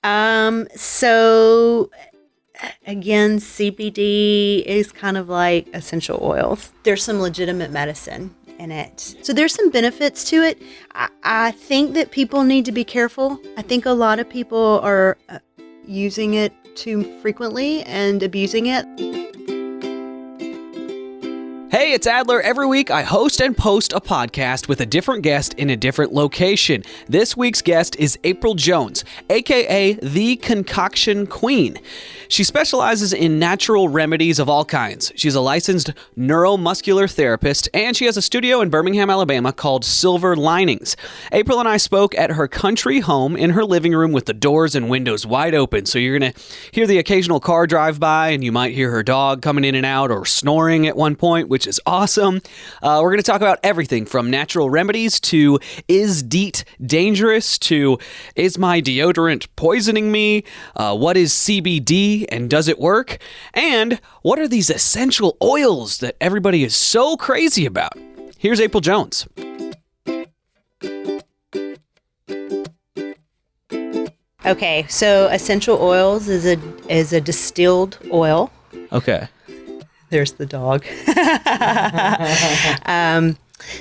So again, CBD is kind of like essential oils. There's some legitimate medicine in it. So there's some benefits to it. I think that people need to be careful. I think a lot of people are using it too frequently and abusing it. Hey, it's Adler. Every week I host and post a podcast with a different guest in a different location. This week's guest is April Jones, aka the Concoction Queen. She specializes in natural remedies of all kinds. She's a licensed neuromuscular therapist, and she has a studio in Birmingham, Alabama called Silver Linings. April and I spoke at her country home in her living room with the doors and windows wide open, so you're going to hear the occasional car drive by, and you might hear her dog coming in and out or snoring at one point, which is awesome. We're going to talk about everything from natural remedies to is DEET dangerous to is my deodorant poisoning me? What is CBD and does it work? And what are these essential oils that everybody is so crazy about? Here's April Jones. Okay, so essential oils is a distilled oil. Okay. There's the dog.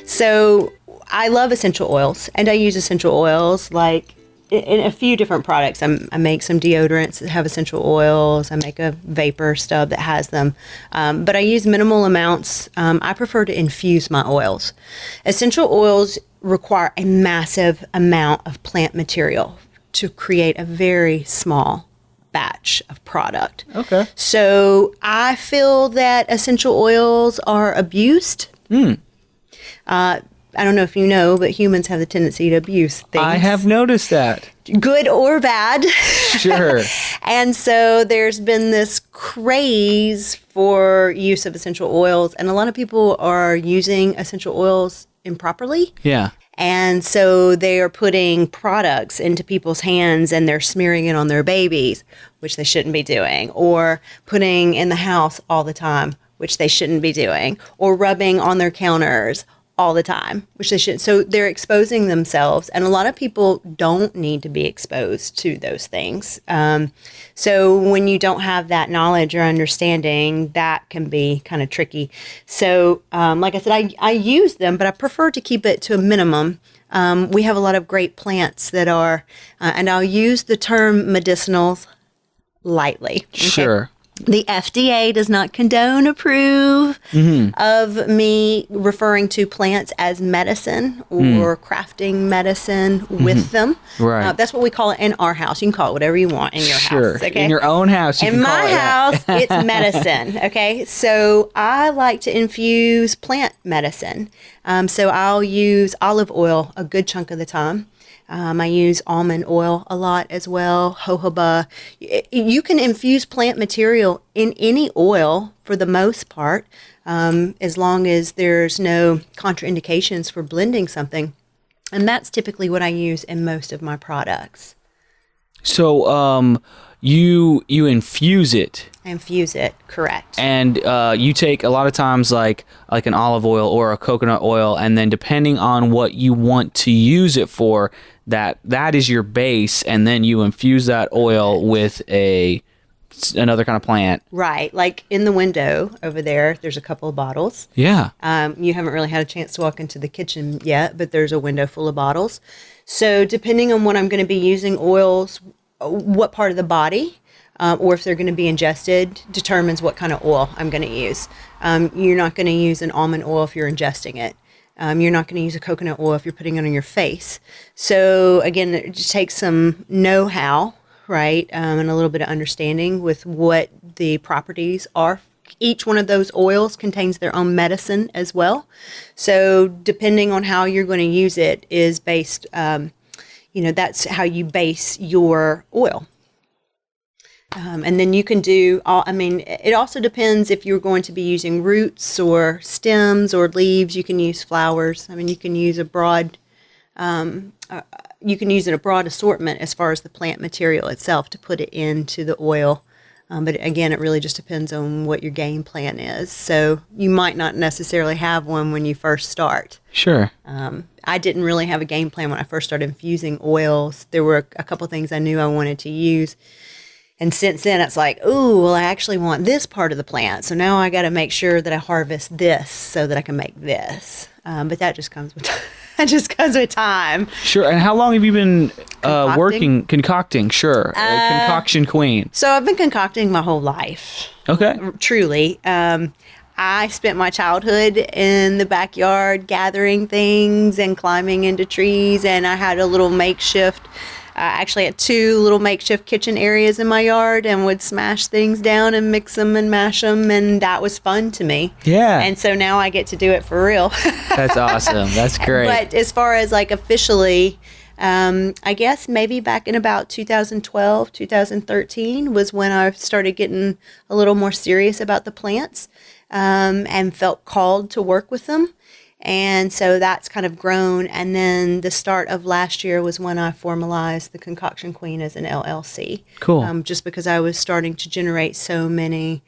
So I love essential oils, and I use essential oils like in a few different products. I make some deodorants that have essential oils. I make a vapor stub that has them. But I use minimal amounts. I prefer to infuse my oils. Essential oils require a massive amount of plant material to create a very small batch of product. Okay. So I feel that essential oils are abused. I don't know if you know, but humans have the tendency to abuse things. I have noticed that. Good or bad. Sure. And so there's been this craze for use of essential oils, and a lot of people are using essential oils improperly. Yeah. And so they are putting products into people's hands and they're smearing it on their babies, which they shouldn't be doing, or putting in the house all the time, which they shouldn't be doing, or rubbing on their counters all the time, which they should. So they're exposing themselves, and a lot of people don't need to be exposed to those things. So when you don't have that knowledge or understanding, that can be kind of tricky. So like I said, I use them, but I prefer to keep it to a minimum. We have a lot of great plants that are, and I'll use the term medicinals lightly. Okay? Sure. The FDA does not condone, approve of me referring to plants as medicine or crafting medicine with them. Right. That's what we call it in our house. You can call it whatever you want in your house. Okay? In your own house, you in can call my it house, that. it's medicine. Okay. So I like to infuse plant medicine. So I'll use olive oil a good chunk of the time. I use almond oil a lot as well, jojoba. You can infuse plant material in any oil for the most part, as long as there's no contraindications for blending something. And that's typically what I use in most of my products. So you infuse it. I infuse it, correct. And you take a lot of times like an olive oil or a coconut oil, and then depending on what you want to use it for, that is your base, and then you infuse that oil with another kind of plant. Right. Like in the window over there's a couple of bottles. Yeah. You haven't really had a chance to walk into the kitchen yet, but there's a window full of bottles. So depending on what I'm going to be using oils, what part of the body, or if they're going to be ingested, determines what kind of oil I'm going to use. You're not going to use an almond oil if you're ingesting it. You're not going to use a coconut oil if you're putting it on your face. So again, it just takes some know-how, right, and a little bit of understanding with what the properties are. Each one of those oils contains their own medicine as well. So depending on how you're going to use it is based, that's how you base your oil. And then you can do, it also depends if you're going to be using roots or stems or leaves. You can use flowers. You can use a broad assortment as far as the plant material itself to put it into the oil. But again, it really just depends on what your game plan is. So you might not necessarily have one when you first start. Sure. I didn't really have a game plan when I first started infusing oils. There were a couple things I knew I wanted to use. And since then, it's like, ooh, well, I actually want this part of the plant. So now I got to make sure that I harvest this so that I can make this. But that just comes with time. Sure. And how long have you been concocting? Sure. Concoction queen. So I've been concocting my whole life. Okay. Truly. I spent my childhood in the backyard gathering things and climbing into trees, and I had a little makeshift. I actually had 2 little makeshift kitchen areas in my yard and would smash things down and mix them and mash them, and that was fun to me. Yeah. And so now I get to do it for real. That's awesome. That's great. But as far as like officially, I guess maybe back in about 2012, 2013 was when I started getting a little more serious about the plants. And felt called to work with them. And so that's kind of grown. And then the start of last year was when I formalized the Concoction Queen as an LLC. Cool. Just because I was starting to generate so many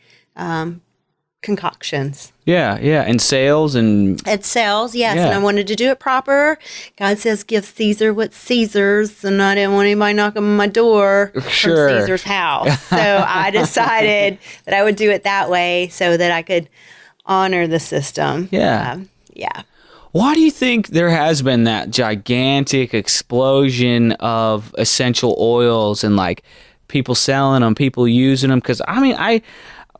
concoctions. Yeah. And sales and... It sells, yes. Yeah. And I wanted to do it proper. God says, give Caesar what's Caesar's. And I didn't want anybody knocking on my door from Caesar's house. So I decided that I would do it that way so that I could honor the system. Yeah. Yeah. Why do you think there has been that gigantic explosion of essential oils and like people selling them, people using them? Because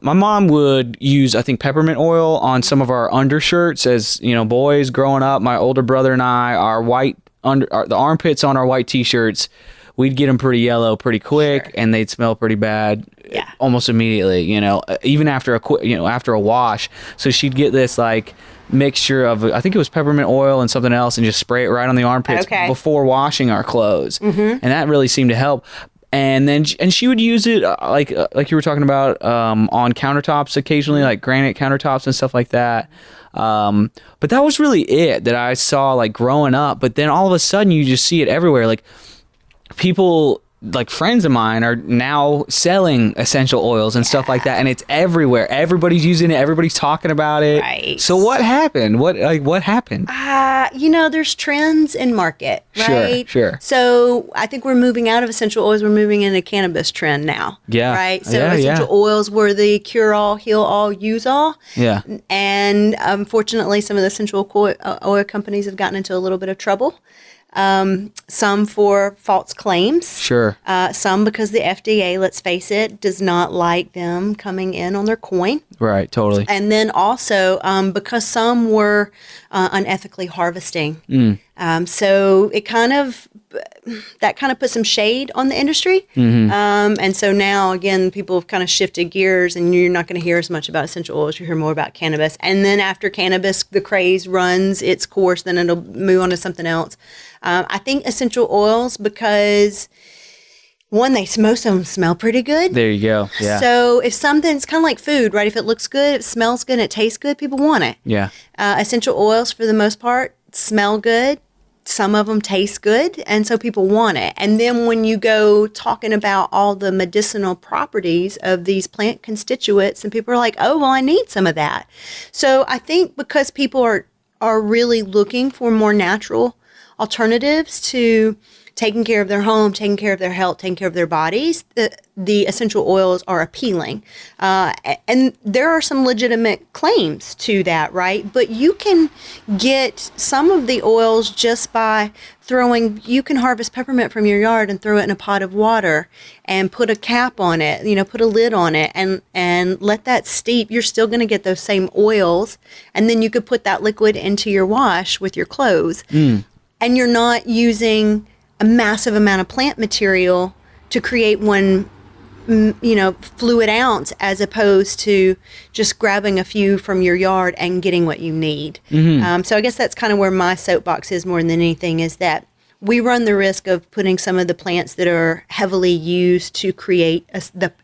my mom would use, I think, peppermint oil on some of our undershirts as, boys growing up. My older brother and I, the armpits on our white t-shirts, we'd get them pretty yellow pretty quick, sure. And they'd smell pretty bad almost immediately, even after a wash. So she'd get this like mixture of, I think it was peppermint oil and something else, and just spray it right on the armpits before washing our clothes. Mm-hmm. And that really seemed to help. And then she would use it like you were talking about on countertops occasionally, like granite countertops and stuff like that. But that was really it that I saw like growing up. But then all of a sudden you just see it everywhere. Like people, like friends of mine, are now selling essential oils and stuff like that, and it's everywhere. Everybody's using it. Everybody's talking about it. Right. So what happened? What happened? There's trends in market, right? Sure. So I think we're moving out of essential oils. We're moving into cannabis trend now. Yeah. Right. So essential oils were the cure all, heal all, use all. Yeah. And unfortunately, some of the essential oil companies have gotten into a little bit of trouble. Some for false claims. Sure. Some because the FDA, let's face it, does not like them coming in on their coin. Right, totally. And then also because some were unethically harvesting. So it kind of put some shade on the industry. Mm-hmm. And so now, again, people have kind of shifted gears, and you're not going to hear as much about essential oils. You hear more about cannabis. And then after cannabis, the craze runs its course, then it'll move on to something else. I think essential oils, because one, most of them smell pretty good. There you go. Yeah. So if something's kind of like food, right? If it looks good, it smells good, and it tastes good, people want it. Yeah. Essential oils, for the most part, smell good. Some of them taste good, and so people want it. And then when you go talking about all the medicinal properties of these plant constituents, and people are like, oh, well, I need some of that. So I think because people are really looking for more natural alternatives to taking care of their home, taking care of their health, taking care of their bodies, the essential oils are appealing. And there are some legitimate claims to that, right? But you can get some of the oils just by you can harvest peppermint from your yard and throw it in a pot of water and put a cap on it, put a lid on it and let that steep. You're still going to get those same oils. And then you could put that liquid into your wash with your clothes. And you're not using a massive amount of plant material to create one, fluid ounce, as opposed to just grabbing a few from your yard and getting what you need. Mm-hmm. So I guess that's kind of where my soapbox is more than anything, is that we run the risk of putting some of the plants that are heavily used to create,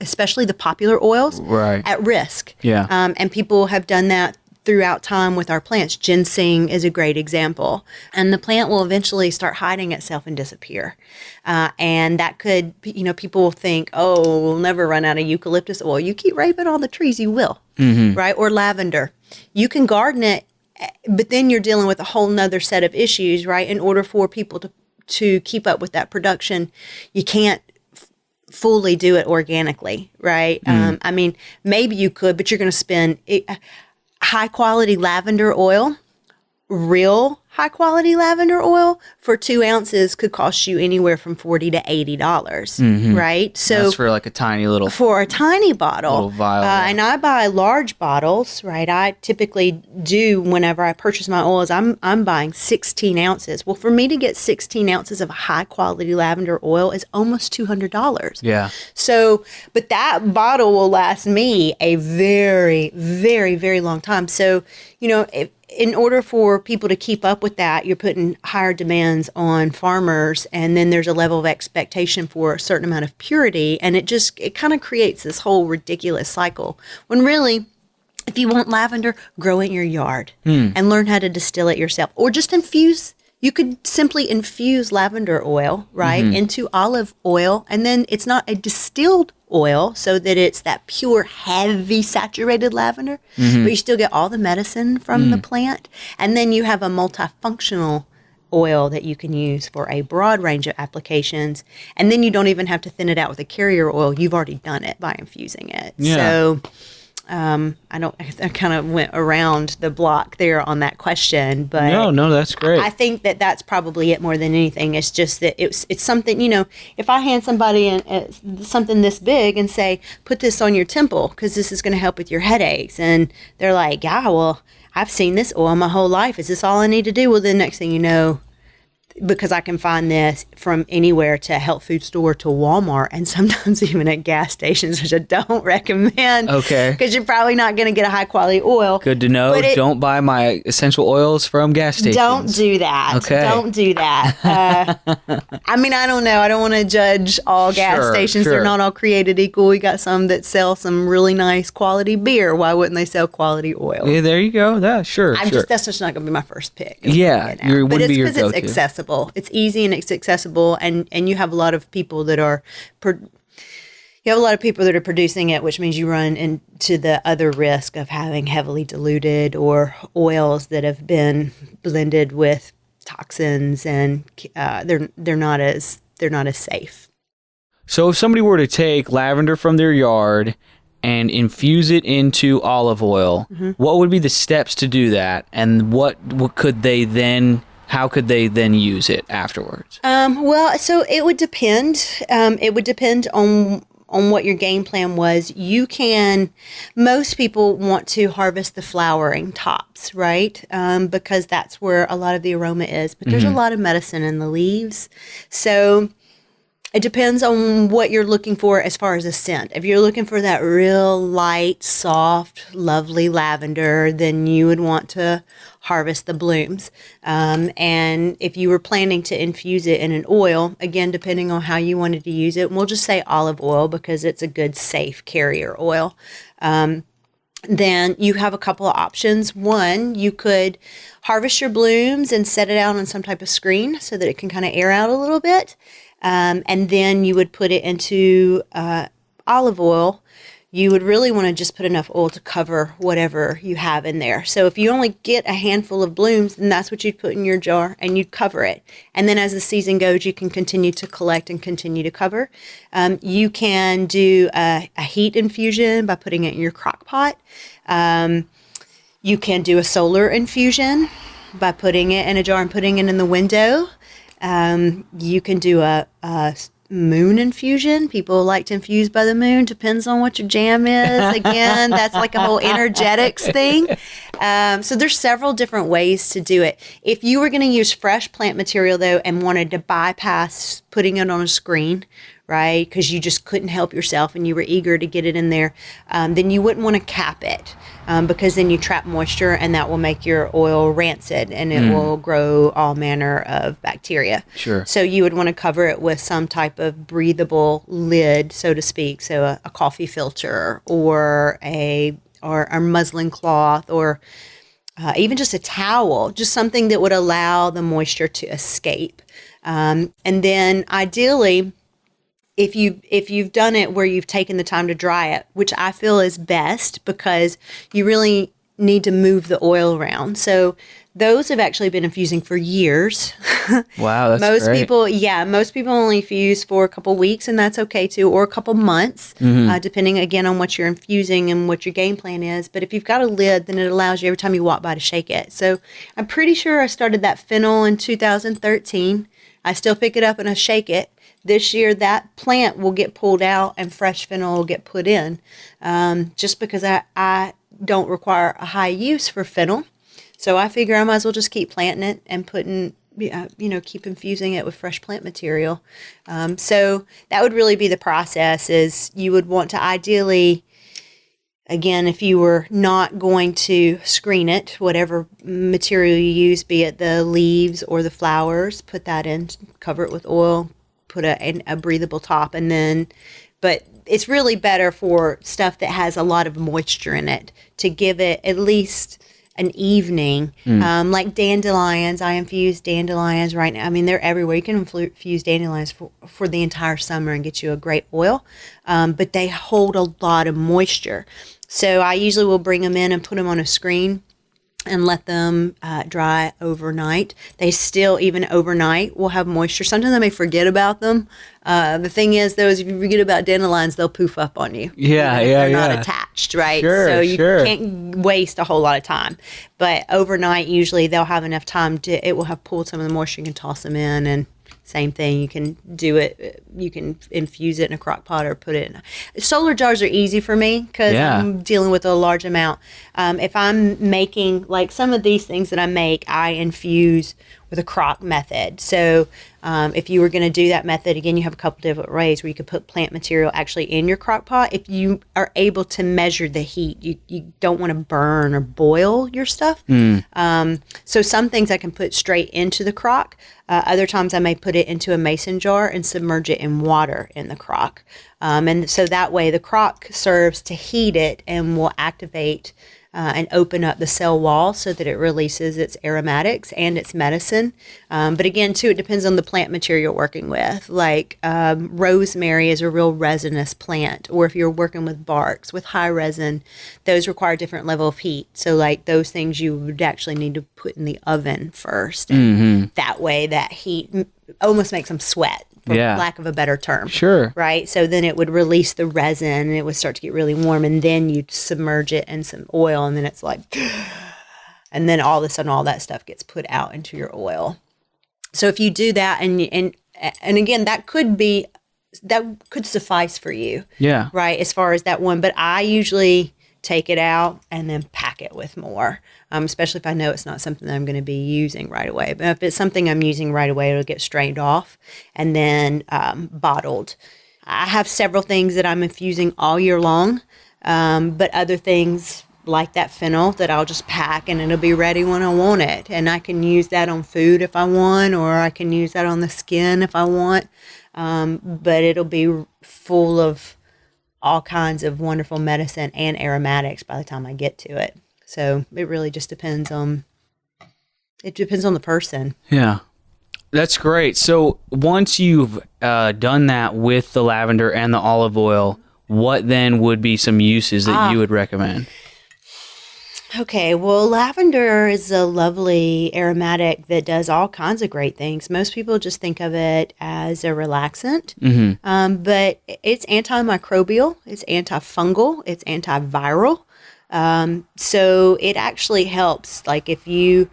especially the popular oils, at risk. Yeah. And people have done that throughout time with our plants. Ginseng is a great example. And the plant will eventually start hiding itself and disappear. And that could, people will think, oh, we'll never run out of eucalyptus oil. You keep raping all the trees, you will, right? Or lavender. You can garden it, but then you're dealing with a whole nother set of issues, right? In order for people to keep up with that production, you can't fully do it organically, right? I mean, maybe you could, but you're going to spend high quality lavender oil, real high quality lavender oil for 2 ounces could cost you anywhere from $40 to $80, right? So that's for like a tiny little bottle, little vial, and I buy large bottles, right? I typically do whenever I purchase my oils. I'm buying 16 ounces. Well, for me to get 16 ounces of high quality lavender oil is almost $200. Yeah. So, but that bottle will last me a very, very, very long time. So, in order for people to keep up with that, you're putting higher demands on farmers, and then there's a level of expectation for a certain amount of purity, and it kind of creates this whole ridiculous cycle. When really, if you want lavender, grow it in your yard and learn how to distill it yourself, or just infuse. You could simply infuse lavender oil, right, into olive oil, and then it's not a distilled oil so that it's that pure, heavy, saturated lavender, but you still get all the medicine from the plant, and then you have a multifunctional oil that you can use for a broad range of applications, and then you don't even have to thin it out with a carrier oil. You've already done it by infusing it. Yeah. So I kind of went around the block there on that question, but no, that's great. I think that's probably it more than anything. It's just that it's something, if I hand somebody something this big and say, put this on your temple because this is going to help with your headaches. And they're like, yeah, well, I've seen this oil my whole life. Is this all I need to do? Well, then next thing you know, because I can find this from anywhere to a health food store to Walmart and sometimes even at gas stations, which I don't recommend. Okay. Because you're probably not going to get a high quality oil. Good to know. Don't buy my essential oils from gas stations. Don't do that. Okay. Don't do that. I mean, I don't know. I don't want to judge all gas stations. Sure. They're not all created equal. We got some that sell some really nice quality beer. Why wouldn't they sell quality oil? Yeah, there you go. That's just not going to be my first pick. Yeah, it wouldn't be your go-to. But it's because it's accessible. It's easy and it's accessible, and you have a lot of people that are producing it, which means you run into the other risk of having heavily diluted or oils that have been blended with toxins, and they're not as safe. So if somebody were to take lavender from their yard and infuse it into olive oil, what would be the steps to do that, and how could they then use it afterwards? Well, so it would depend. It would depend on what your game plan was. Most people want to harvest the flowering tops, right? Because that's where a lot of the aroma is. But there's a lot of medicine in the leaves. So it depends on what you're looking for as far as a scent. If you're looking for that real light, soft, lovely lavender, then you would want to harvest the blooms. And if you were planning to infuse it in an oil, again, depending on how you wanted to use it, we'll just say olive oil because it's a good, safe carrier oil. Then you have a couple of options. One, you could harvest your blooms and set it out on some type of screen so that it can kind of air out a little bit. And then you would put it into olive oil. You would really want to just put enough oil to cover whatever you have in there. So if you only get a handful of blooms, then that's what you'd put in your jar and you'd cover it. And then as the season goes, you can continue to collect and continue to cover. You can do a heat infusion by putting it in your crock pot. You can do a solar infusion by putting it in a jar and putting it in the window. You can do a moon infusion. People like to infuse by the moon. Depends on what your jam is. Again, that's like a whole energetics thing. So there's several different ways to do it. If you were going to use fresh plant material though and wanted to bypass putting it on a screen, right, because you just couldn't help yourself and you were eager to get it in there, then you wouldn't want to cap it because then you trap moisture and that will make your oil rancid and it will grow all manner of bacteria. Sure. So you would want to cover it with some type of breathable lid, so to speak, so a coffee filter or a muslin cloth or even just a towel, just something that would allow the moisture to escape. And then ideally, if you've done it where you've taken the time to dry it, which I feel is best because you really need to move the oil around. So those have actually been infusing for years. Wow, that's most great. most people only infuse for a couple weeks, and that's okay too, or a couple months, depending again on what you're infusing and what your game plan is. But if you've got a lid, then it allows you every time you walk by to shake it. So I'm pretty sure I started that fennel in 2013. I still pick it up and I shake it. This year, that plant will get pulled out and fresh fennel will get put in, just because I don't require a high use for fennel. So I figure I might as well just keep planting it and keep infusing it with fresh plant material. So that would really be the process. Is you would want to ideally, again, if you were not going to screen it, whatever material you use, be it the leaves or the flowers, put that in, cover it with oil, put a breathable top, and then, but it's really better for stuff that has a lot of moisture in it to give it at least an evening. Like dandelions, I infuse dandelions right now. I mean, they're everywhere. You can infuse dandelions for the entire summer and get you a great oil, but they hold a lot of moisture. So I usually will bring them in and put them on a screen and let them dry overnight. They still, even overnight, will have moisture. Sometimes I may forget about them. The thing is, though, is if you forget about dandelions, they'll poof up on you. They're not attached, right? So you can't waste a whole lot of time. But overnight, usually they'll have enough time it will have pulled some of the moisture. You can toss them in, and same thing. You can do it. You can infuse it in a crock pot or put it in. Solar jars are easy for me because I'm dealing with a large amount. If I'm making, like some of these things that I make, I infuse with a crock method. So if you were going to do that method, again, you have a couple different ways where you could put plant material actually in your crock pot. If you are able to measure the heat, you don't want to burn or boil your stuff. So some things I can put straight into the crock. Other times I may put it into a mason jar and submerge it in water in the crock. And so that way the crock serves to heat it and will activate and open up the cell wall so that it releases its aromatics and its medicine. But again, too, it depends on the plant material you're working with. Like rosemary is a real resinous plant, or if you're working with barks with high resin, those require a different level of heat. So like those things you would actually need to put in the oven first. And that way that heat almost makes them sweat, for lack of a better term. Sure. Right? So then it would release the resin and it would start to get really warm, and then you'd submerge it in some oil, and then it's like, and then all of a sudden all that stuff gets put out into your oil. So if you do that, and again, that could suffice for you. Yeah. Right? As far as that one. But I usually take it out and then pack it with more, especially if I know it's not something that I'm going to be using right away. But if it's something I'm using right away, it'll get strained off and then bottled. I have several things that I'm infusing all year long, but other things like that fennel that I'll just pack and it'll be ready when I want it. And I can use that on food if I want, or I can use that on the skin if I want. But it'll be full of all kinds of wonderful medicine and aromatics by the time I get to it. So it really just depends on the person. Yeah. That's great. So once you've done that with the lavender and the olive oil, what then would be some uses that you would recommend? Okay, well, lavender is a lovely aromatic that does all kinds of great things. Most people just think of it as a relaxant, but it's antimicrobial, it's antifungal, it's antiviral. So it actually helps, like if you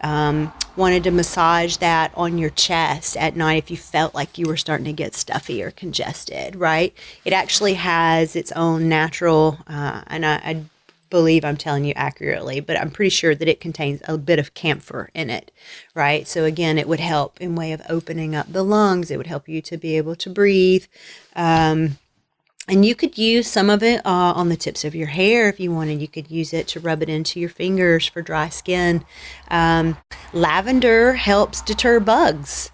wanted to massage that on your chest at night, if you felt like you were starting to get stuffy or congested, right? It actually has its own natural, and I believe I'm telling you accurately, but I'm pretty sure that it contains a bit of camphor in it, right? So again, it would help in way of opening up the lungs. It would help you to be able to breathe. And you could use some of it on the tips of your hair if you wanted. You could use it to rub it into your fingers for dry skin. Lavender helps deter bugs.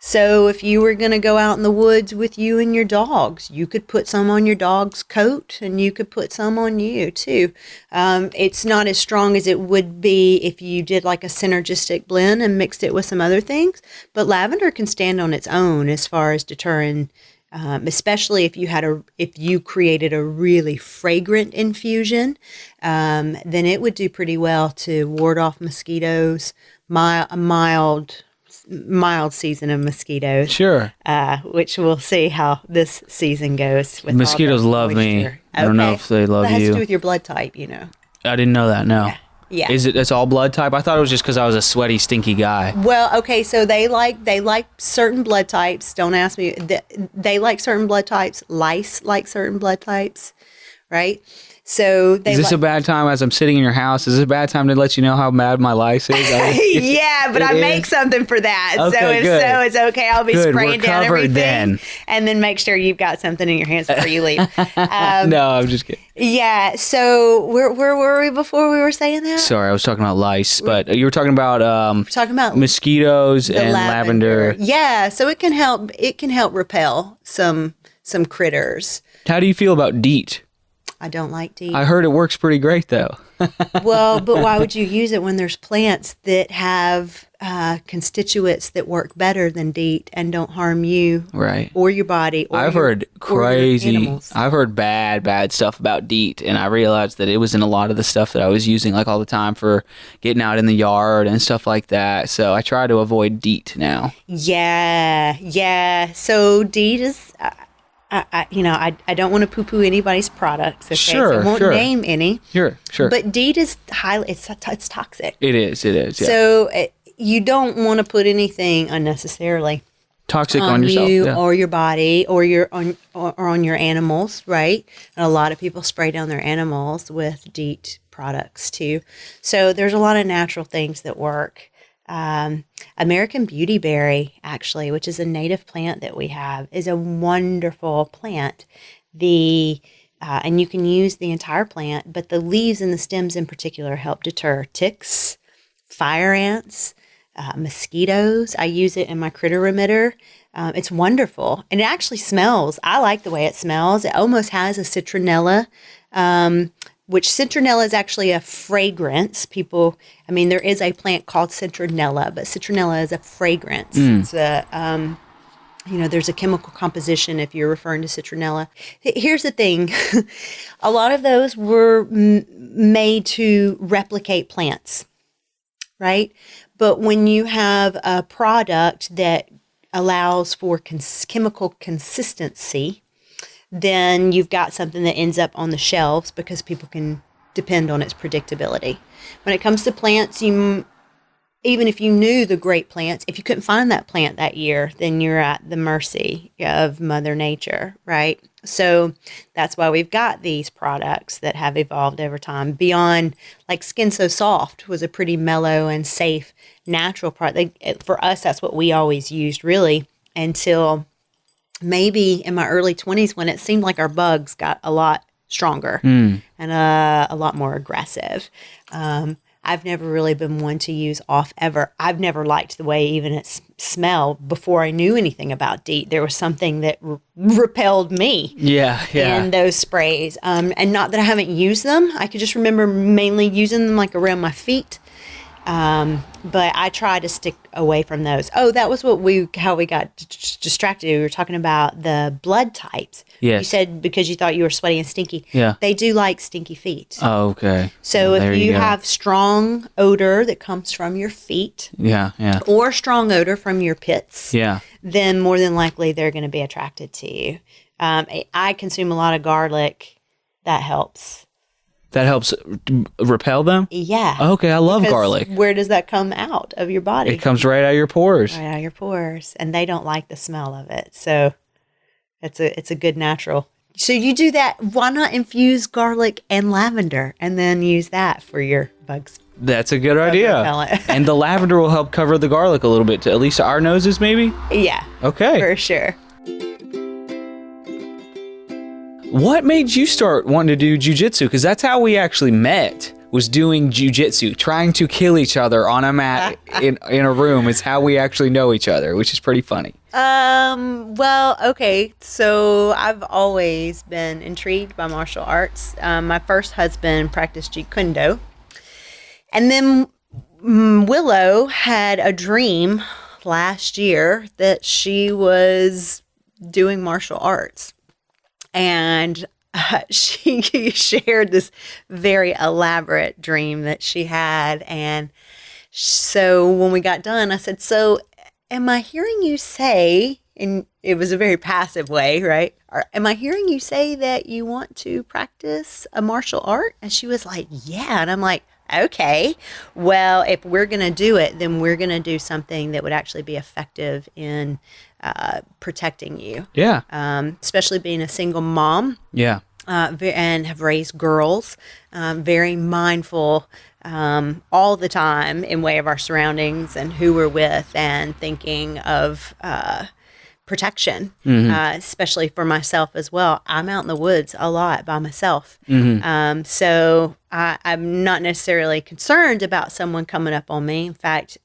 So if you were going to go out in the woods with you and your dogs, you could put some on your dog's coat and you could put some on you too. It's not as strong as it would be if you did like a synergistic blend and mixed it with some other things. But lavender can stand on its own as far as deterring, especially if you created a really fragrant infusion, then it would do pretty well to ward off mosquitoes, a mild season of mosquitoes. Sure. Which we'll see how this season goes. With Mosquitoes all the love me. moisture. I don't know if they love that has you. to do with your blood type, you know. I didn't know that. No. Yeah. It's all blood type? I thought it was just because I was a sweaty, stinky guy. Well, okay, so they like certain blood types. Don't ask me. They like certain blood types. Lice like certain blood types, right? So they Is this a bad time as I'm sitting in your house? Is this a bad time to let you know how bad my lice is? Yeah, but I make something for that. Okay, so if good. so, it's okay. I'll be Good, spraying we're down covered everything. then. And then make sure you've got something in your hands before you leave. No, I'm just kidding. Yeah, so where were we before we were saying that? Sorry, I was talking about lice, but you were talking about We're talking about mosquitoes and lavender. Yeah, so it can help repel some critters. How do you feel about DEET? I don't like DEET. I heard it works pretty great, though. Well, but why would you use it when there's plants that have constituents that work better than DEET and don't harm you Right. or your body? Or I've heard crazy. I've heard bad stuff about DEET, and I realized that it was in a lot of the stuff that I was using like all the time for getting out in the yard and stuff like that. So I try to avoid DEET now. Yeah. So DEET is. I don't want to poo-poo anybody's products. Okay? Sure, so I won't sure. name any. Sure. But DEET is it's toxic. It is. Yeah. So you don't want to put anything unnecessarily Toxic on yourself. you Yeah. or your body or on your animals, right? And a lot of people spray down their animals with DEET products too. So there's a lot of natural things that work. American beautyberry, actually, which is a native plant that we have, is a wonderful plant. And you can use the entire plant, but the leaves and the stems in particular help deter ticks, fire ants, mosquitoes. I use it in my critter remitter. It's wonderful. And it actually smells. I like the way it smells. It almost has a citronella, which citronella is actually a fragrance. There is a plant called citronella, but citronella is a fragrance. It's there's a chemical composition if you're referring to citronella. Here's the thing. A lot of those were made to replicate plants, right? But when you have a product that allows for chemical consistency, then you've got something that ends up on the shelves because people can depend on its predictability. When it comes to plants, even if you knew the great plants, if you couldn't find that plant that year, then you're at the mercy of Mother Nature, right? So that's why we've got these products that have evolved over time. Beyond, like Skin So Soft was a pretty mellow and safe, natural product. For us, that's what we always used, really, until maybe in my early 20s when it seemed like our bugs got a lot stronger and a lot more aggressive. I've never really been one to use off ever. I've never liked the way even it smelled before I knew anything about DEET. There was something that repelled me in those sprays. And not that I haven't used them. I could just remember mainly using them like around my feet. But I try to stick away from those. Oh, that was how we got distracted. We were talking about the blood types. Yes. You said because you thought you were sweaty and stinky. Yeah. They do like stinky feet. Oh, okay. So Well, if you go. have strong odor that comes from your feet Yeah. or strong odor from your pits, Yeah. then more than likely they're going to be attracted to you. I consume a lot of garlic. That helps. That helps repel them? Yeah. Okay, I love Because garlic. Where does that come out of your body? It comes right out of your pores. Right out of your pores, and they don't like the smell of it. So it's a good natural. So you do that. Why not infuse garlic and lavender and then use that for your bugs? That's a good idea. repellent. And the lavender will help cover the garlic a little bit, to at least our noses, maybe? Yeah. Okay. For sure. What made you start wanting to do jiu-jitsu? Because that's how we actually met. was doing jiu-jitsu, trying to kill each other on a mat in a room is how we actually know each other, which is pretty funny. Well, okay. So I've always been intrigued by martial arts. My first husband practiced Jeet Kune Do. And then Willow had a dream last year that she was doing martial arts. And she shared this very elaborate dream that she had. And so when we got done, I said, so am I hearing you say, and it was a very passive way, right? Am I hearing you say that you want to practice a martial art? And she was like, yeah. And I'm like, okay, well, if we're going to do it, then we're going to do something that would actually be effective in protecting you. Yeah. Especially being a single mom. Yeah. And have raised girls, very mindful all the time in way of our surroundings and who we're with, and thinking of protection, especially for myself as well. I'm out in the woods a lot by myself. So I'm not necessarily concerned about someone coming up on me. In fact,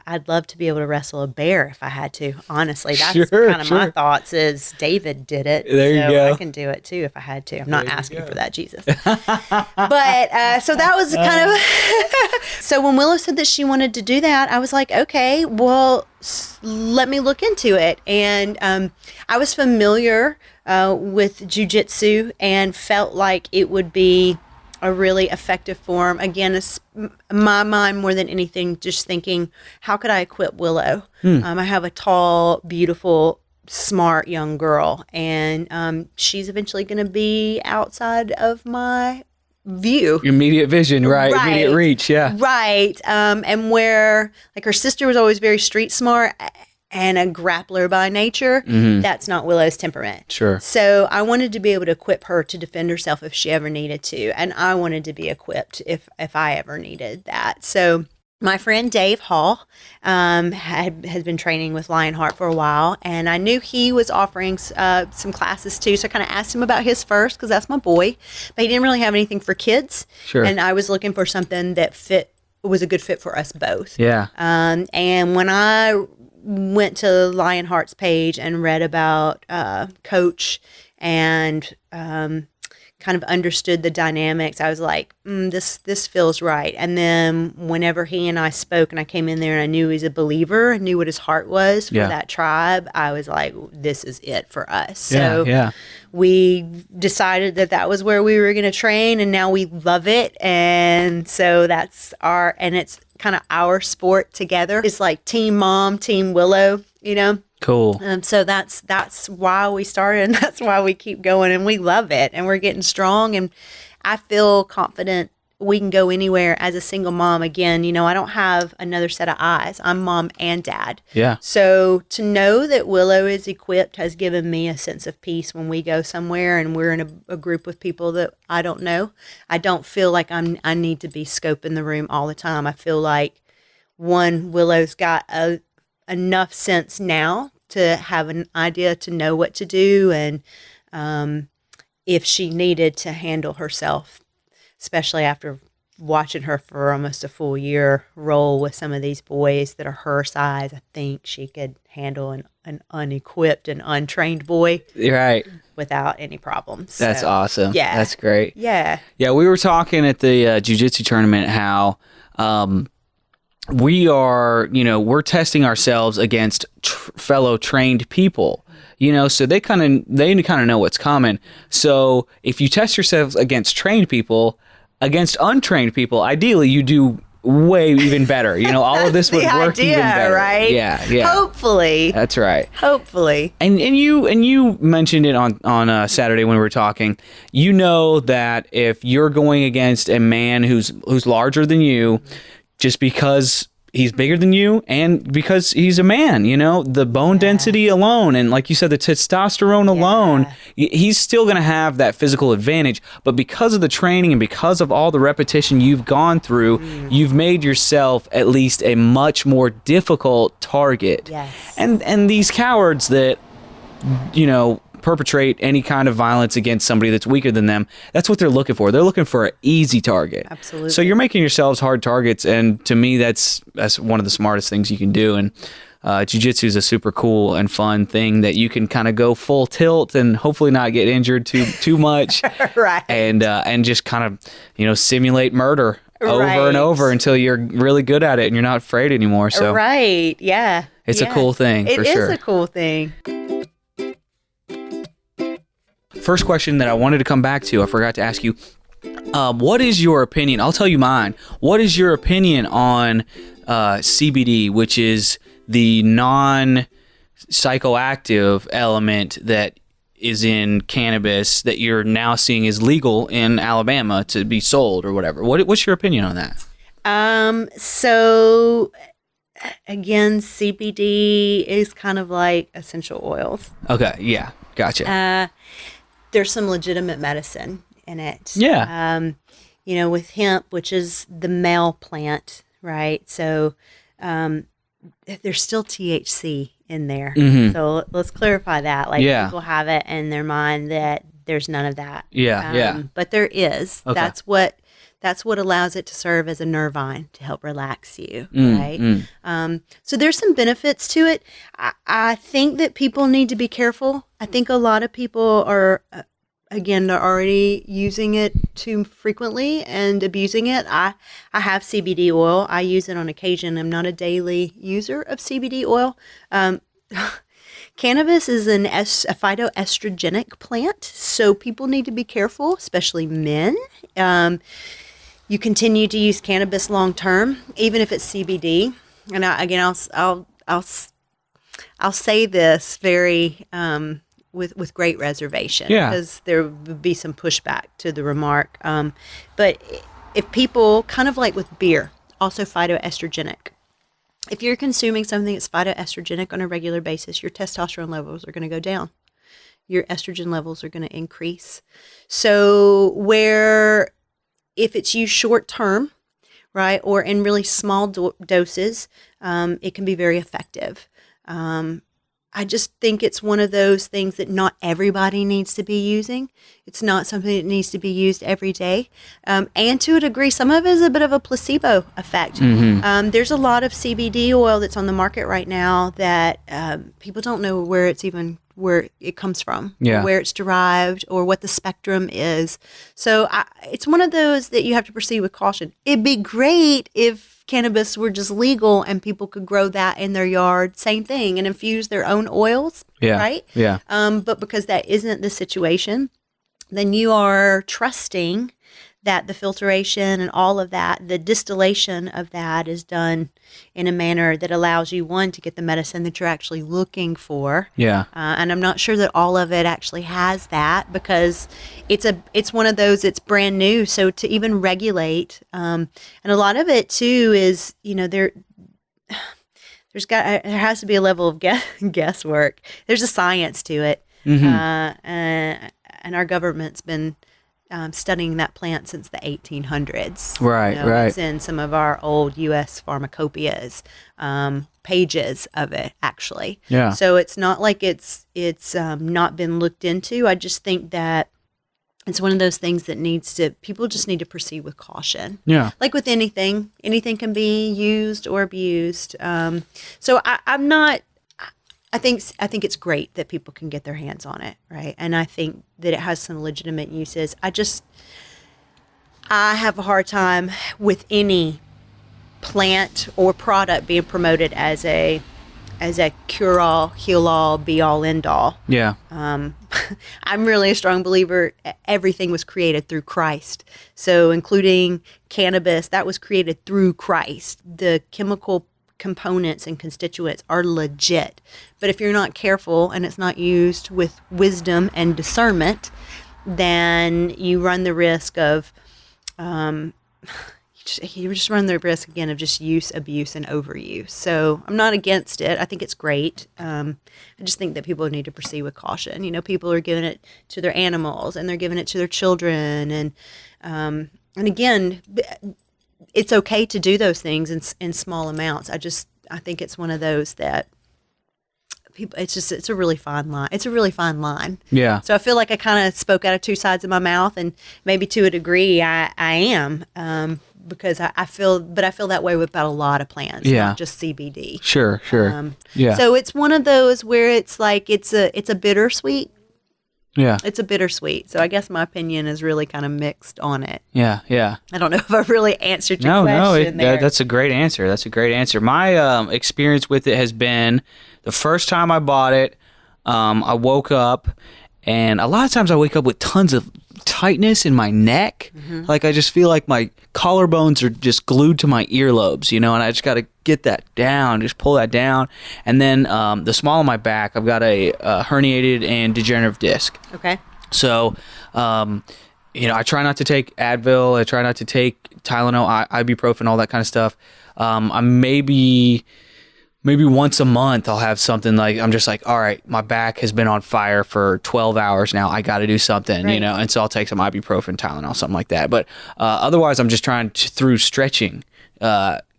I'd love to be able to wrestle a bear if I had to. Honestly, that's kind of my thoughts is David did it. There you go. I can do it too if I had to. I'm not asking for that, Jesus. But so that was kind of, so when Willow said that she wanted to do that, I was like, okay, well, let me look into it. And I was familiar with jiu-jitsu and felt like it would be a really effective form. Again, it's my mind more than anything, just thinking, how could I equip Willow? I have a tall, beautiful, smart young girl, and she's eventually going to be outside of my view. Immediate vision, right? Immediate reach, yeah. Right. And where, like, her sister was always very street smart and a grappler by nature, that's not Willow's temperament. Sure. So I wanted to be able to equip her to defend herself if she ever needed to. And I wanted to be equipped if I ever needed that. So my friend Dave Hall has been training with Lionheart for a while. And I knew he was offering some classes too. So I kind of asked him about his first, because that's my boy. But he didn't really have anything for kids. Sure. And I was looking for something that was a good fit for us both. Yeah. And when I went to Lionheart's page and read about Coach and kind of understood the dynamics, I was like, this feels right. And then whenever he and I spoke and I came in there and I knew he's a believer, I knew what his heart was for that tribe, I was like, this is it for us. So we decided that was where we were going to train, and now we love it. And so and it's kind of our sport together. It's like Team Mom, Team Willow, you know? Cool. So that's why we started, and that's why we keep going, and we love it, and we're getting strong, and I feel confident we can go anywhere as a single mom. Again, you know, I don't have another set of eyes. I'm mom and dad. Yeah. So to know that Willow is equipped has given me a sense of peace when we go somewhere and we're in a group with people that I don't know. I don't feel like I need to be scoping the room all the time. I feel like, one, Willow's got enough sense now to have an idea to know what to do, and if she needed to handle herself, especially after watching her for almost a full year roll with some of these boys that are her size, I think she could handle an unequipped and untrained boy Right. without any problems. That's So, awesome. Yeah. That's great. Yeah. Yeah, we were talking at the jiu-jitsu tournament how we are, we're testing ourselves against fellow trained people, so they kind of know what's coming. So if you test yourselves against trained people, against untrained people, ideally you do way even better. All of this would work idea, even better. Right? Yeah. Hopefully. That's right. Hopefully. And you mentioned it on Saturday when we were talking. You know that if you're going against a man who's larger than you, just because he's bigger than you and because he's a man, the bone density alone, and like you said, the testosterone alone, he's still going to have that physical advantage. But because of the training and because of all the repetition you've gone through, you've made yourself at least a much more difficult target. Yes. And these cowards that, perpetrate any kind of violence against somebody that's weaker than them. That's what they're looking for. They're looking for an easy target. Absolutely. So you're making yourselves hard targets, and to me, that's one of the smartest things you can do. And jiu-jitsu is a super cool and fun thing that you can kind of go full tilt and hopefully not get injured too much, right? And just kind of simulate murder over Right. and over until you're really good at it and you're not afraid anymore. So Right. Yeah. it's a cool thing for sure. It is a cool thing. First question that I wanted to come back to, I forgot to ask you, what is your opinion? I'll tell you mine. What is your opinion on CBD, which is the non-psychoactive element that is in cannabis that you're now seeing is legal in Alabama to be sold or whatever? What's your opinion on that? So again, CBD is kind of like essential oils. Okay, yeah, gotcha. There's some legitimate medicine in it. Yeah. With hemp, which is the male plant, right? So there's still THC in there. Mhm. So let's clarify that. Like Yeah. people have it in their mind that there's none of that. Yeah. But there is. Okay. That's what allows it to serve as a nervine to help relax you, right? So there's some benefits to it. I think that people need to be careful. I think a lot of people are, again, they're already using it too frequently and abusing it. I have CBD oil. I use it on occasion. I'm not a daily user of CBD oil. Cannabis is a phytoestrogenic plant, so people need to be careful, especially men. You continue to use cannabis long term, even if it's CBD. And I'll say this very with great reservation, because there would be some pushback to the remark. But if people, kind of like with beer, also phytoestrogenic. If you're consuming something that's phytoestrogenic on a regular basis, your testosterone levels are going to go down. Your estrogen levels are going to increase. So if it's used short term, right, or in really small doses, it can be very effective. I just think it's one of those things that not everybody needs to be using. It's not something that needs to be used every day. And to a degree, some of it is a bit of a placebo effect. There's a lot of CBD oil that's on the market right now that people don't know where it comes from, or where it's derived, or what the spectrum is. So it's one of those that you have to proceed with caution. It'd be great if cannabis were just legal and people could grow that in their yard, same thing, and infuse their own oils, right? Yeah. But because that isn't the situation, then you are trusting that the filtration and all of that, the distillation of that is done in a manner that allows you, one, to get the medicine that you're actually looking for. Yeah. And I'm not sure that all of it actually has that, because it's one of those, it's brand new. So to even regulate, and a lot of it too is, there has to be a level of guesswork. There's a science to it. And our government's been studying that plant since the 1800s. Right, right. It's in some of our old U.S. pharmacopoeias, pages of it, actually. Yeah. So it's not like it's not been looked into. I just think that it's one of those things that people just need to proceed with caution. Yeah. Like with anything can be used or abused. So I'm not. I think it's great that people can get their hands on it, right? And I think that it has some legitimate uses. I have a hard time with any plant or product being promoted as a cure-all, heal-all, be-all, end-all. Yeah. I'm really a strong believer everything was created through Christ. So including cannabis, that was created through Christ. The chemical components and constituents are legit. But if you're not careful and it's not used with wisdom and discernment, then you run the risk of you just run the risk again of just use, abuse, and overuse. So I'm not against it. I think it's great. I just think that people need to proceed with caution. People are giving it to their animals and they're giving it to their children, and again, it's okay to do those things in small amounts. I think it's one of those that people, it's a really fine line. It's a really fine line. Yeah. So I feel like I kind of spoke out of two sides of my mouth, and maybe to a degree I am, because I feel that way about a lot of plants, not just CBD. Sure. Yeah. So it's one of those where it's like, it's a bittersweet. Yeah. It's a bittersweet. So I guess my opinion is really kind of mixed on it. Yeah. I don't know if I really answered your question there. That's a great answer. My experience with it has been the first time I bought it, I woke up, and a lot of times I wake up with tons of tightness in my neck. Like I just feel like my collarbones are just glued to my earlobes, and I just got to get that down, just pull that down. And then the small of my back, I've got a herniated and degenerative disc. Okay. So, I try not to take Advil. I try not to take Tylenol, ibuprofen, all that kind of stuff. I maybe once a month I'll have something like, I'm just like, all right, my back has been on fire for 12 hours now. I got to do something, right. And so I'll take some ibuprofen, Tylenol, something like that. But otherwise, I'm just trying to, through stretching,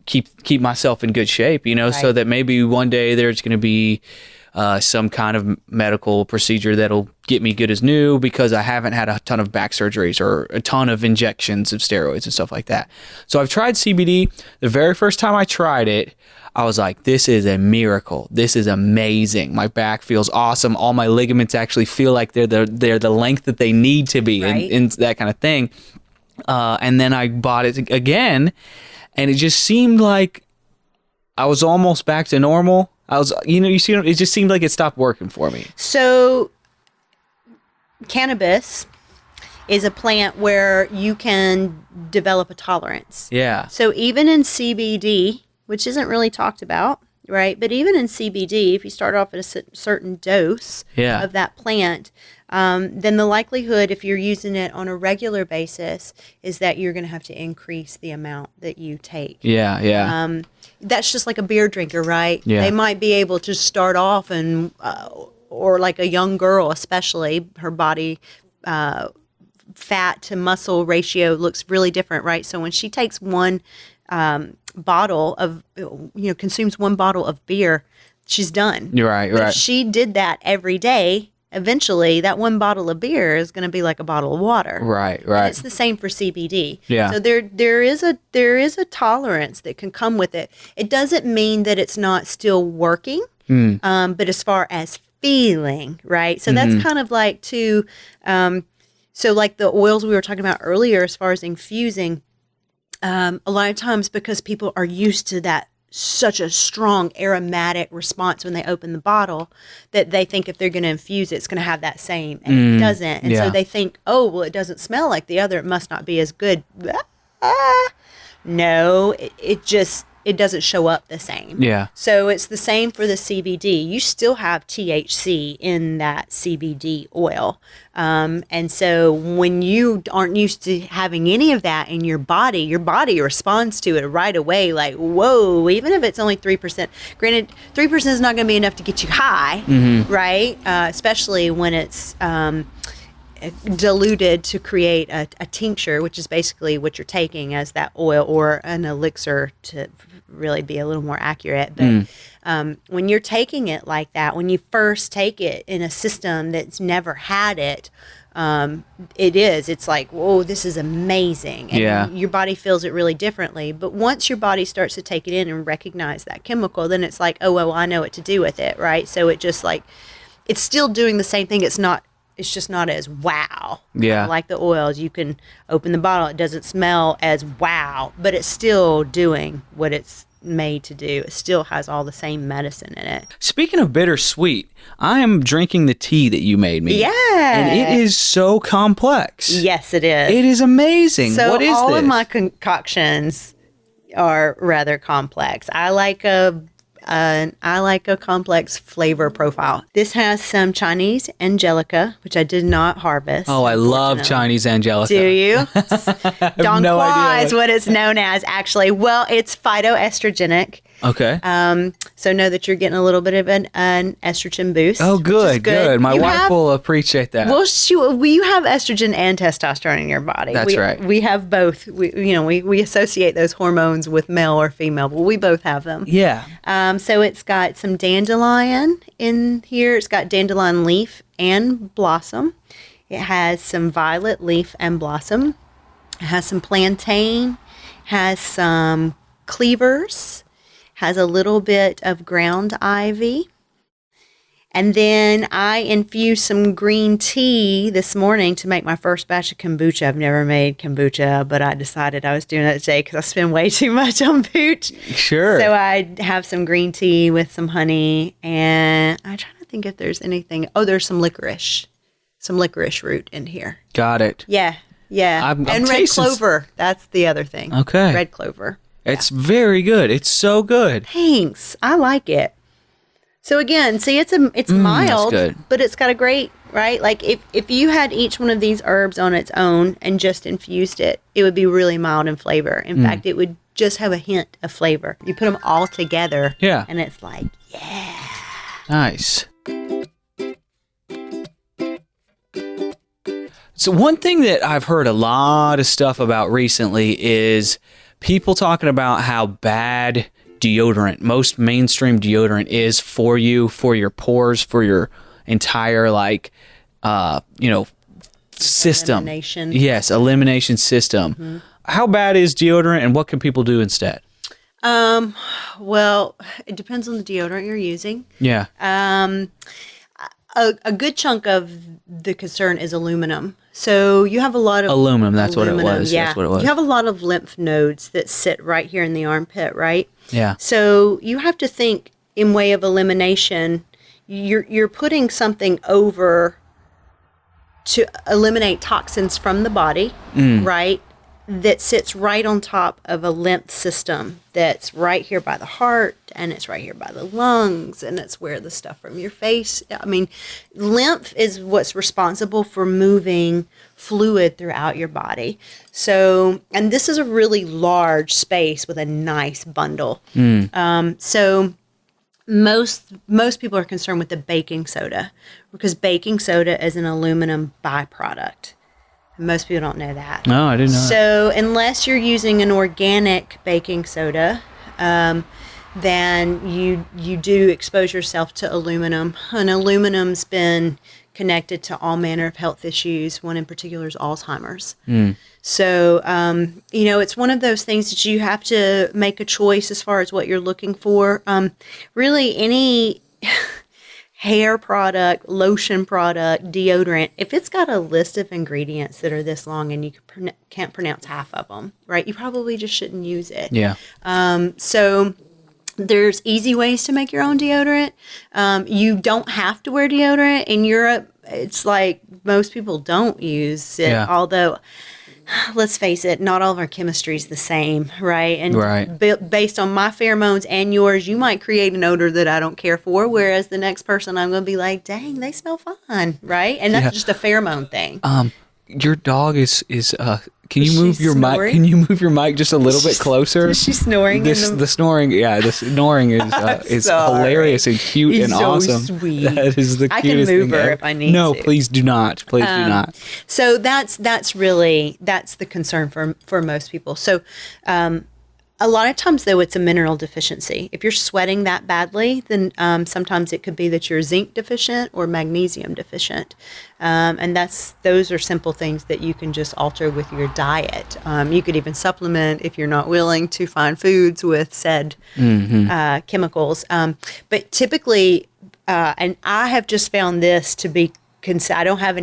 keep myself in good shape, right. So that maybe one day there's going to be some kind of medical procedure that'll get me good as new, because I haven't had a ton of back surgeries or a ton of injections of steroids and stuff like that. So I've tried CBD. The very first time I tried it, I was like, this is a miracle. This is amazing. My back feels awesome. All my ligaments actually feel like they're the length that they need to be, right. and that kind of thing. And then I bought it again, and it just seemed like I was almost back to normal. I was, it just seemed like it stopped working for me. So cannabis is a plant where you can develop a tolerance. Yeah. So even in CBD, which isn't really talked about, right? But even in CBD, if you start off at a certain dose of that plant, then the likelihood, if you're using it on a regular basis, is that you're going to have to increase the amount that you take. Yeah. That's just like a beer drinker, right? Yeah. They might be able to start off and, or like a young girl, especially, her body fat to muscle ratio looks really different, right? So when she takes one bottle of, consumes one bottle of beer, she's done. You're right. But if she did that every day, eventually that one bottle of beer is going to be like a bottle of water. Right. And it's the same for CBD. Yeah. So there is a tolerance that can come with it. It doesn't mean that it's not still working, but as far as feeling, right? So that's kind of like so like the oils we were talking about earlier, as far as infusing, a lot of times because people are used to that such a strong aromatic response when they open the bottle, that they think if they're going to infuse it, it's going to have that same, and it doesn't. And so they think, oh, well, it doesn't smell like the other, it must not be as good. No, it doesn't show up the same. Yeah. So it's the same for the CBD. You still have THC in that CBD oil. And so when you aren't used to having any of that in your body responds to it right away. Like, whoa, even if it's only 3%, granted, 3% is not going to be enough to get you high, right? Especially when it's diluted to create a tincture, which is basically what you're taking as that oil, or an elixir to really be a little more accurate. But when you're taking it like that, when you first take it in a system that's never had it, it's like, whoa, this is amazing. And your body feels it really differently. But once your body starts to take it in and recognize that chemical, then it's like, oh, well, I know what to do with it, right? So it just like, it's still doing the same thing. It's just not as wow. Yeah. Like the oils, you can open the bottle, it doesn't smell as wow, but it's still doing what it's made to do. It still has all the same medicine in it. Speaking of bittersweet, I am drinking the tea that you made me. Yeah. And it is so complex. Yes, it is. It is amazing. So what is all this? of my concoctions are rather complex. I like a complex flavor profile. This has some Chinese Angelica, which I did not harvest. Oh, I love Chinese Angelica. Do you? Don no Qua idea is what it's known as, actually. Well, it's phytoestrogenic. Okay. So know that you're getting a little bit of an estrogen boost. Oh, which is good. My You wife have- will appreciate that. Well, you have estrogen and testosterone in your body. That's right. We have both. We associate those hormones with male or female, but we both have them. Yeah. So it's got some dandelion in here. It's got dandelion leaf and blossom. It has some violet leaf and blossom. It has some plantain. Has some cleavers. Has a little bit of ground ivy. And then I infused some green tea this morning to make my first batch of kombucha. I've never made kombucha, but I decided I was doing that today because I spend way too much on booch. Sure. So I have some green tea with some honey, and I'm trying to think if there's anything. Oh, there's some licorice root in here. Got it. Yeah. I'm And red tasting clover. That's the other thing. Okay. Red clover. It's very good. It's so good. Thanks. I like it. So again, see, it's mild, good. but it's got a great, right? Like if you had each one of these herbs on its own and just infused it, it would be really mild in flavor. In fact, it would just have a hint of flavor. You put them all together, Yeah. and it's like, Nice. So one thing that I've heard a lot of stuff about recently is people talking about how bad deodorant, most mainstream deodorant is for you, for your pores, for your entire system. Elimination. Yes, elimination system. Mm-hmm. How bad is deodorant and what can people do instead? well, it depends on the deodorant you're using. Yeah. A good chunk of the concern is aluminum. So you have a lot of Aluminum, that's what it was. Yeah, That's what it was. You have a lot of lymph nodes that sit right here in the armpit, right? Yeah. So you have to think in way of elimination. You're putting something over to eliminate toxins from the body, right? That sits right on top of a lymph system that's right here by the heart, and it's right here by the lungs, and it's where the stuff from your face. I mean, lymph is what's responsible for moving fluid throughout your body. So, and this is a really large space with a nice bundle. So most people are concerned with the baking soda because baking soda is an aluminum byproduct. Most people don't know that. No, I didn't know that. So unless you're using an organic baking soda, then you do expose yourself to aluminum. And aluminum's been connected to all manner of health issues. One in particular is Alzheimer's. So, it's one of those things that you have to make a choice as far as what you're looking for. Really, any hair product, lotion product, deodorant, if it's got a list of ingredients that are this long and you can't pronounce half of them, right, you probably just shouldn't use it. Yeah. So there's easy ways to make your own deodorant. You don't have to wear deodorant. In Europe, it's like most people don't use it, Yeah. although let's face it, not all of our chemistry is the same, right? And Right. Based on my pheromones and yours, you might create an odor that I don't care for, whereas the next person I'm going to be like, dang, they smell fine, right? And that's Yeah. just a pheromone thing. Your dog is can you Is move she your mic? snoring? Can you move your mic just a little bit closer? Is she snoring? The snoring, the snoring is sorry. hilarious and cute He's and so awesome. sweet. That is the I can cutest move thing her ever. if I need No, to. please do not. Please do not. So that's the concern for most people. So a lot of times, though, it's a mineral deficiency. If you're sweating that badly, then sometimes it could be that you're zinc deficient or magnesium deficient. And those are simple things that you can just alter with your diet. You could even supplement if you're not willing to find foods with said chemicals. But typically, and I have just found this to be I don't have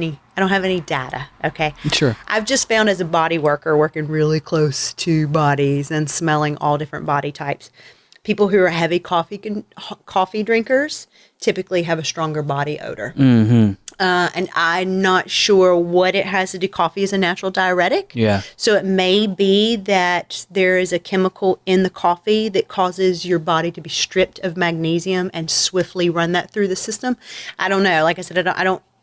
any data. Okay. Sure. I've just found as a body worker working really close to bodies and smelling all different body types, people who are heavy coffee drinkers typically have a stronger body odor. And I'm not sure what it has to do. Coffee is a natural diuretic. Yeah. So it may be that there is a chemical in the coffee that causes your body to be stripped of magnesium and swiftly run that through the system. I don't know. Like I said,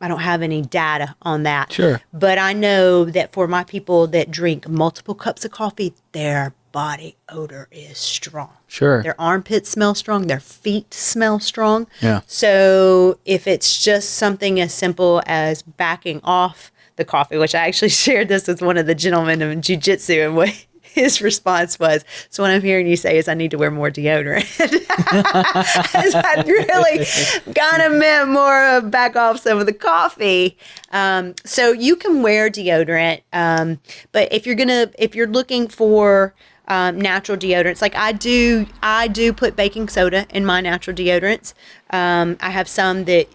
I don't have any data on that. Sure. But I know that for my people that drink multiple cups of coffee, their body odor is strong. Sure. Their armpits smell strong. Their feet smell strong. Yeah. So if it's just something as simple as backing off the coffee, which I actually shared this with one of the gentlemen in Jiu-jitsu, and what his response was, so what I'm hearing you say is I need to wear more deodorant. As I really kind of meant more of back off some of the coffee. So you can wear deodorant, but if you're looking for natural deodorants, like I do put baking soda in my natural deodorants. I have some that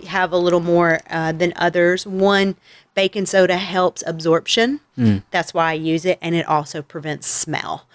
have a little more than others. One, baking soda helps absorption. That's why I use it, and it also prevents smell.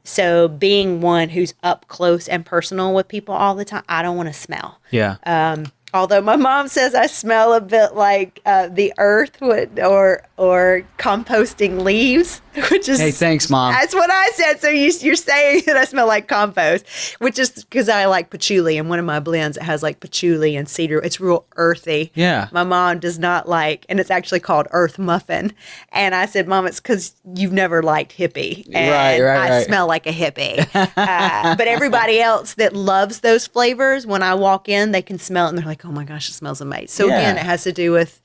So being one who's up close and personal with people all the time, I don't want to smell. Yeah. Although my mom says I smell a bit like the earth or composting leaves, which is... Hey, thanks, Mom. That's what I said. So you're saying that I smell like compost, which is because I like patchouli. And one of my blends, it has like patchouli and cedar. It's real earthy. Yeah. My mom does not like, and it's actually called earth muffin. And I said, Mom, it's because you've never liked hippie. And I smell like a hippie. But everybody else that loves those flavors, when I walk in, they can smell it and they're like, oh my gosh, it smells amazing. So again, it has to do with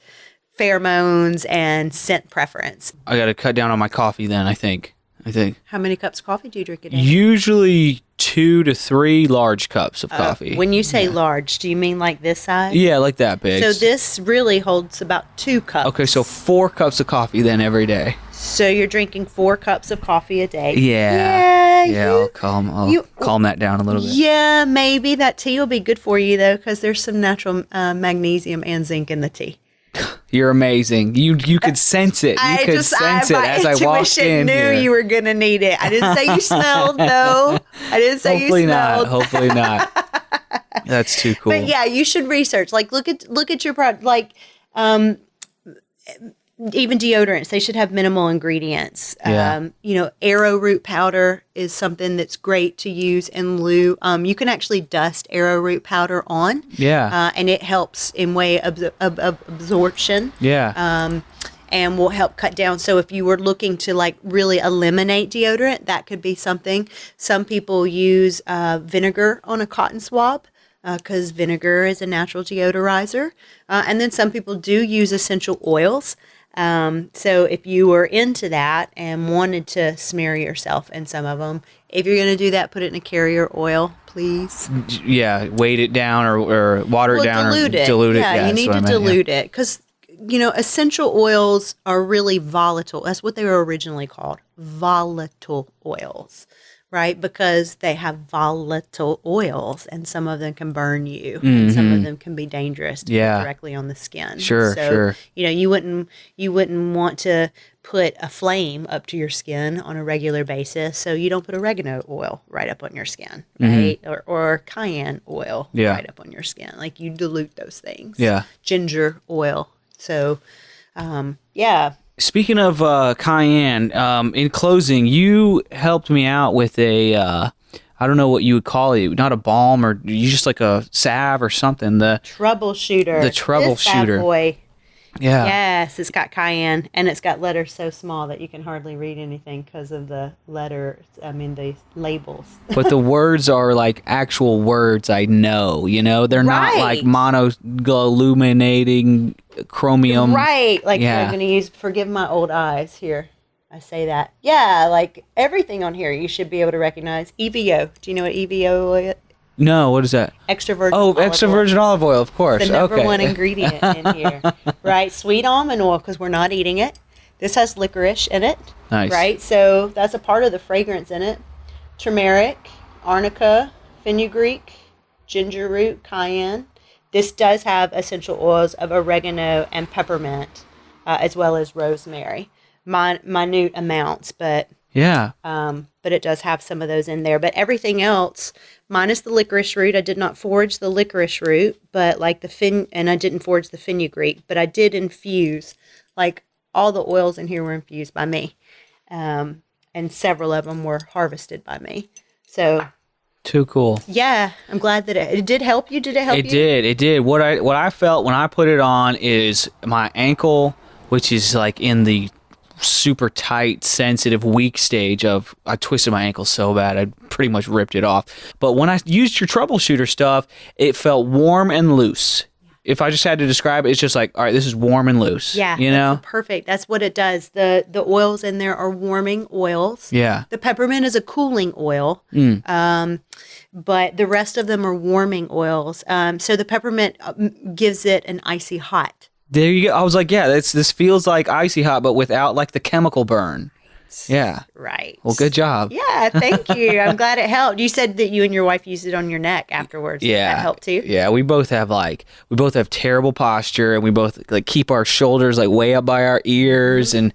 pheromones and scent preference. I got to cut down on my coffee then, I think. How many cups of coffee do you drink a day? Usually 2 to 3 large cups of coffee. When you say large, do you mean like this size? Yeah, like that big. So this really holds about 2 cups. Okay, so 4 cups of coffee then every day. So you're drinking 4 cups of coffee a day. Yeah. I'll calm that down a little bit. Yeah, maybe that tea will be good for you though, because there's some natural magnesium and zinc in the tea. You're amazing. You could sense it. You could sense it as I walked in knew here. you were gonna need it. I didn't say you smelled. No, I didn't say you smelled. Hopefully not. That's too cool. But yeah, you should research. Like, look at your product. Like, even deodorants, they should have minimal ingredients. Yeah. Arrowroot powder is something that's great to use in lieu. You can actually dust arrowroot powder on. Yeah. And it helps in way of absorption. Yeah. And will help cut down. So if you were looking to like really eliminate deodorant, that could be something. Some people use vinegar on a cotton swab, because vinegar is a natural deodorizer. And then some people do use essential oils. So if you were into that and wanted to smear yourself in some of them, if you're going to do that, put it in a carrier oil, please. Yeah, weight it down or water it down dilute or it. dilute it. Yeah, you need to dilute it because, essential oils are really volatile. That's what they were originally called, volatile oils. Right? Because they have volatile oils and some of them can burn you and some of them can be dangerous to put directly on the skin. Sure. You wouldn't want to put a flame up to your skin on a regular basis. So you don't put oregano oil right up on your skin, right? Or cayenne oil right up on your skin. Like you dilute those things. Yeah. Ginger oil. So, yeah. Speaking of cayenne, in closing, you helped me out with a, I don't know what you would call it, not a balm or you just like a salve or something. The troubleshooter. The troubleshooter. This bad boy. Yeah. Yes, it's got cayenne and it's got letters so small that you can hardly read anything because of the letters. the labels. But the words are like actual words I know, they're not like monogluminating chromium. Right. Like I'm going to use, forgive my old eyes here. I say that. Yeah, like everything on here you should be able to recognize. EVO. Do you know what EVO is? No, what is that? Extra virgin olive extra virgin olive oil, of course. The number one ingredient in here. Right? Sweet almond oil, because we're not eating it. This has licorice in it. Nice. Right? So that's a part of the fragrance in it. Turmeric, arnica, fenugreek, ginger root, cayenne. This does have essential oils of oregano and peppermint, as well as rosemary. Minute amounts, but it does have some of those in there. But everything else, minus the licorice root, I did not forage the licorice root, but like and I didn't forage the fenugreek, but I did infuse. Like all the oils in here were infused by me, and several of them were harvested by me. So Too cool. Yeah, I'm glad that it did help you. Did it help you? It did. What I felt when I put it on is my ankle, which is like in the super tight, sensitive, weak stage of, I twisted my ankle so bad I pretty much ripped it off. But when I used your troubleshooter stuff, it felt warm and loose. If I just had to describe it, it's just like, all right, this is warm and loose. Yeah, you know, perfect. That's what it does. The oils in there are warming oils. Yeah. The peppermint is a cooling oil, but the rest of them are warming oils. So the peppermint gives it an icy hot. There you go. I was like, yeah, this feels like icy hot, but without like the chemical burn. Yeah. Right. Well, good job. Yeah, thank you. I'm glad it helped. You said that you and your wife used it on your neck afterwards. Yeah. That helped too? Yeah, we both have terrible posture, and we both like keep our shoulders like way up by our ears, and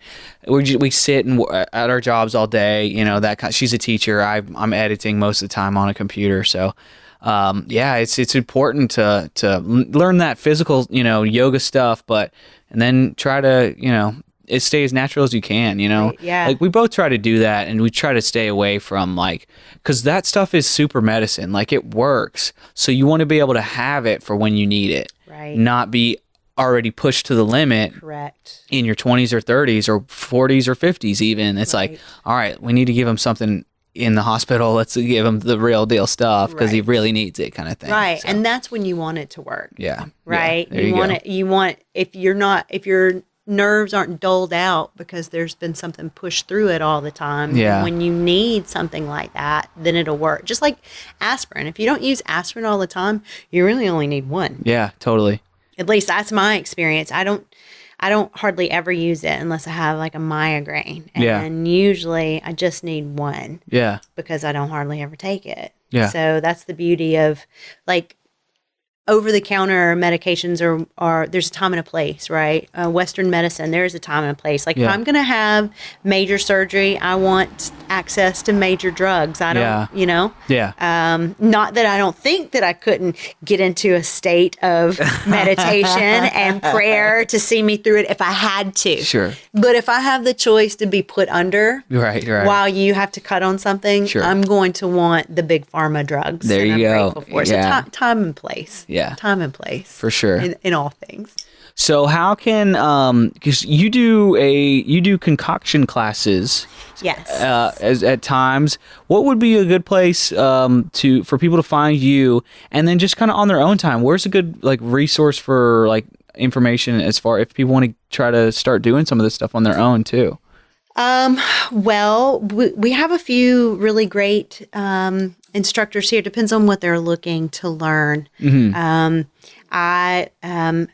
we sit and at our jobs all day, you know, that kind. She's a teacher. I'm editing most of the time on a computer, so yeah, it's important to learn that physical, you know, yoga stuff, and then try to, you know, it stay as natural as you can, you know? Right, yeah. Like we both try to do that, and we try to stay away from like, cause that stuff is super medicine. Like it works. So you want to be able to have it for when you need it. Right. Not be already pushed to the limit. Correct. In your 20s or 30s or 40s or 50s even. It's like, all right, we need to give him something in the hospital. Let's give him the real deal stuff because he really needs it, kind of thing. Right. So, And that's when you want it to work. yeah. Right. Yeah, there you go. You want, if your nerves aren't dulled out because there's been something pushed through it all the time. Yeah. When you need something like that, then it'll work. Just like aspirin. If you don't use aspirin all the time, you really only need one. Yeah, totally. At least that's my experience. I don't hardly ever use it unless I have like a migraine. And usually I just need one. Yeah. Because I don't hardly ever take it. Yeah. So that's the beauty of like over-the-counter medications are there's a time and a place, right? Western medicine, there's a time and a place. Like if I'm going to have major surgery, I want access to major drugs. I don't, you know? Yeah. Not that I don't think that I couldn't get into a state of meditation and prayer to see me through it if I had to. Sure. But if I have the choice to be put under Right. while you have to cut on something, I'm going to want the big pharma drugs. There you go. Grateful for. So time and place. Yeah. Time and place. For sure. In all things. So how can, because you do concoction classes. Yes. At times, what would be a good place for people to find you, and then just kind of on their own time? Where's a good like resource for like information as far if people want to try to start doing some of this stuff on their own too? Well, we have a few really great instructors here. Depends on what they're looking to learn. Mm-hmm. I have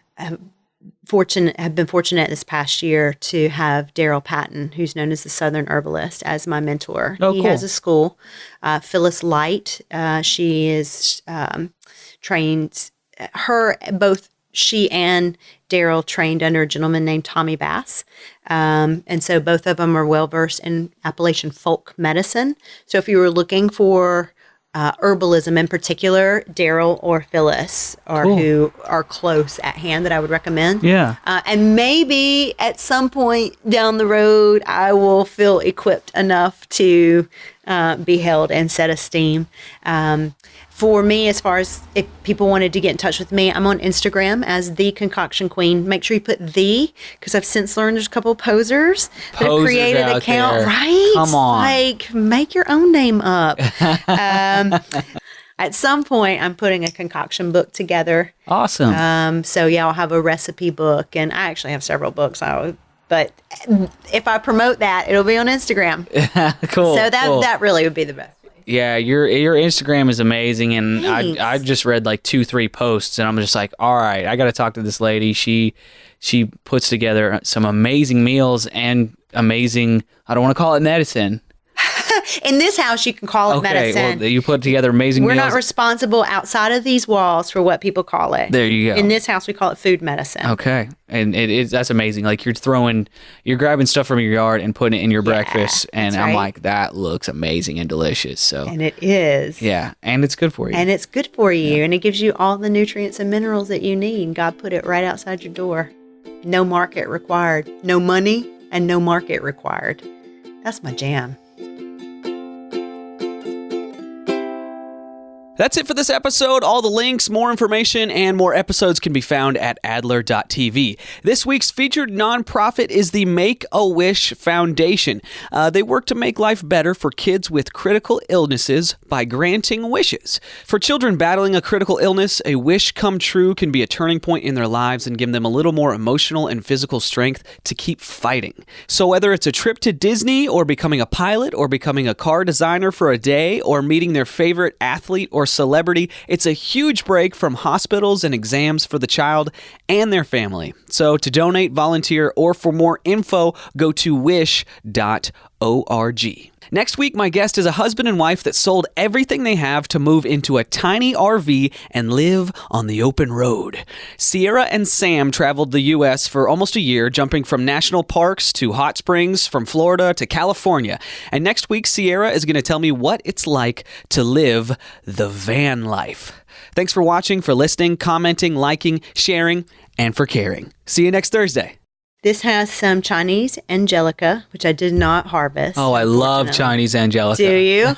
been fortunate this past year to have Daryl Patton, who's known as the Southern Herbalist, as my mentor. Oh, he cool. has a school. Phyllis Light, she is trained. Both she and Daryl trained under a gentleman named Tommy Bass. And so both of them are well-versed in Appalachian folk medicine. So if you were looking for herbalism in particular, Daryl or Phyllis are who are close at hand that I would recommend. Yeah. And maybe at some point down the road, I will feel equipped enough to be held in set esteem. For me, as far as if people wanted to get in touch with me, I'm on Instagram as The Concoction Queen. Make sure you put the, because I've since learned there's a couple of posers that have created an account. There. Right? Come on. Like, make your own name up. At some point, I'm putting a concoction book together. Awesome. So yeah, I'll have a recipe book, and I actually have several books. But if I promote that, it'll be on Instagram. Cool. So cool. that really would be the best. Yeah, your Instagram is amazing, and Thanks. I just read like 2-3 posts, and I'm just like, all right, I got to talk to this lady. She puts together some amazing meals and amazing. I don't want to call it medicine. In this house, you can call it medicine. Well, you put together amazing We're meals. not responsible outside of these walls for what people call it. There you go. In this house, we call it food medicine. Okay, and that's amazing. Like you're grabbing stuff from your yard and putting it in your breakfast, and that's I'm right. like, that looks amazing and delicious. So And it is. yeah, and it's good for you. And it's good for you, and it gives you all the nutrients and minerals that you need. God put it right outside your door. No market required. No money and no market required. That's my jam. That's it for this episode. All the links, more information, and more episodes can be found at Adler.tv. This week's featured nonprofit is the Make-A-Wish Foundation. They work to make life better for kids with critical illnesses by granting wishes. For children battling a critical illness, a wish come true can be a turning point in their lives and give them a little more emotional and physical strength to keep fighting. So whether it's a trip to Disney or becoming a pilot or becoming a car designer for a day or meeting their favorite athlete or celebrity, it's a huge break from hospitals and exams for the child and their family. So to donate, volunteer, or for more info, go to wish.org. Next week, my guest is a husband and wife that sold everything they have to move into a tiny RV and live on the open road. Sierra and Sam traveled the U.S. for almost a year, jumping from national parks to hot springs, from Florida to California. And next week, Sierra is going to tell me what it's like to live the van life. Thanks for watching, for listening, commenting, liking, sharing, and for caring. See you next Thursday. This has some Chinese angelica, which I did not harvest. Oh, I love Chinese angelica. Do you?